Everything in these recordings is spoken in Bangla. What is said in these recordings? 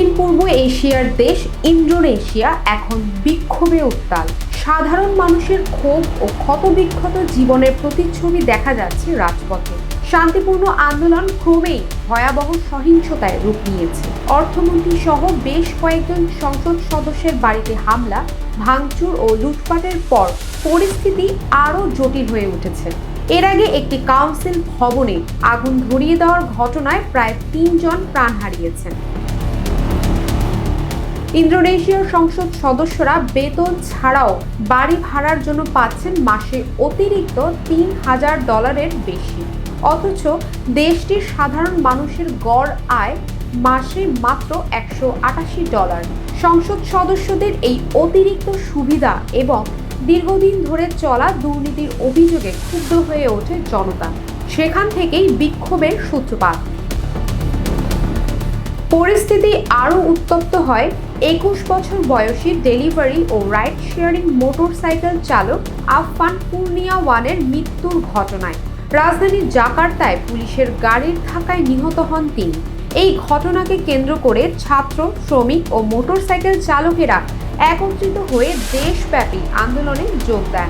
দক্ষিণ পূর্ব এশিয়ার দেশ ইন্দোনেশিয়া এখন বিক্ষোভে উত্তাল। সাধারণ মানুষের ক্ষোভ ও ক্ষতবিক্ষত জীবনের প্রতিচ্ছবি দেখা যাচ্ছে রাজপথে। শান্তিপূর্ণ আন্দোলন ক্রমেই ভয়াবহ সহিংসতায় রূপ নিয়েছে। অর্থমন্ত্রী সহ বেশ কয়েকজন সংসদ সদস্যের বাড়িতে হামলা, ভাঙচুর ও লুটপাটের পর পরিস্থিতি আরও জটিল হয়ে উঠেছে। এর আগে একটি কাউন্সিল ভবনে আগুন ধরিয়ে দেওয়ার ঘটনায় প্রায় ৩ জন প্রাণ হারিয়েছেন। ইন্দোনেশিয়ার সংসদ সদস্যরা বেতন ছাড়াও বাড়ি ভাড়ার জন্য পাচ্ছেন মাসে অতিরিক্ত $৩,০০০ বেশি। অথচ দেশটির সাধারণ মানুষের গড় আয় মাসে মাত্র $১৮৮। সংসদ সদস্যদের এই অতিরিক্ত সুবিধা এবং দীর্ঘদিন ধরে চলা দুর্নীতির অভিযোগে ক্ষুব্ধ হয়ে ওঠে জনতা। সেখান থেকেই বিক্ষোভের সূত্রপাত। পরিস্থিতি আরও উত্তপ্ত হয় ২১ বছর বয়সী ডেলিভারি ও রাইড শেয়ারিং মোটরসাইকেল চালক আফফান কুর্নিয়াওয়ানের মৃত্যুর ঘটনায়। রাজধানী জাকার্তায় পুলিশের গাড়ির ধাক্কায় নিহত হন তিনি। এই ঘটনাকে কেন্দ্র করে ছাত্র, শ্রমিক ও মোটরসাইকেল চালকেরা একত্রিত হয়ে দেশব্যাপী আন্দোলনে যোগ দেন।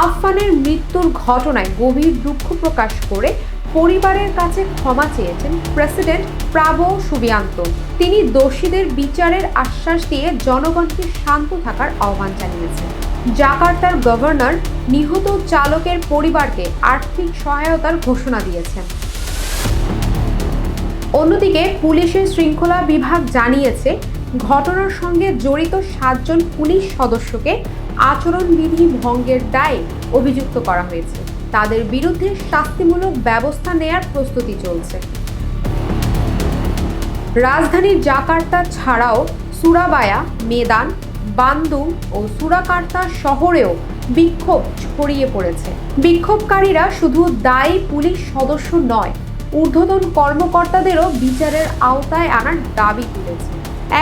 আফফানের মৃত্যুর ঘটনায় গভীর দুঃখ প্রকাশ করে পরিবারের কাছে ক্ষমা চেয়েছেন প্রেসিডেন্ট প্রাবোও সুবিয়ান্তো। তিনি দোষীদের বিচারের আশ্বাস দিয়ে জনগণকে শান্ত থাকার আহ্বান জানিয়েছেন। জাকার্তার গভর্নর নিহত চালকের পরিবারকে আর্থিক সহায়তার ঘোষণা দিয়েছেন। অন্যদিকে পুলিশের শৃঙ্খলা বিভাগ জানিয়েছে, ঘটনার সঙ্গে জড়িত ৭ জন পুলিশ সদস্যকে আচরণবিধি ভঙ্গের দায়ে অভিযুক্ত করা হয়েছে। তাদের বিরুদ্ধে শাস্তিমূলক ব্যবস্থা নেয়ার প্রস্তুতি চলছে। রাজধানীর জাকার্তা ছাড়াও সুরাবায়া, মেদান, বান্দুং ও সুরাকার্তা শহরেও বিক্ষোভ ছড়িয়ে পড়েছে। বিক্ষোভকারীরা শুধু দায়ী পুলিশ সদস্য নয়, ঊর্ধ্বতন কর্মকর্তাদেরও বিচারের আওতায় আনার দাবি তুলেছে।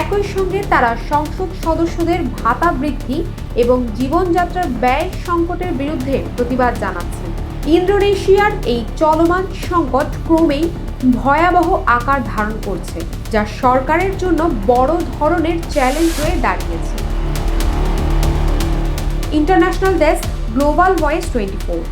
একই সঙ্গে তারা সংসদ সদস্যদের ভাতা বৃদ্ধি এবং জীবনযাত্রার ব্যয় সংকটের বিরুদ্ধে প্রতিবাদ জানাচ্ছেন। ইন্দোনেশিয়ার এই চলমান সংকট ক্রমেই ভয়াবহ আকার ধারণ করছে, যা সরকারের জন্য বড় ধরনের চ্যালেঞ্জ হয়ে দাঁড়িয়েছে। International desk, global voice 24।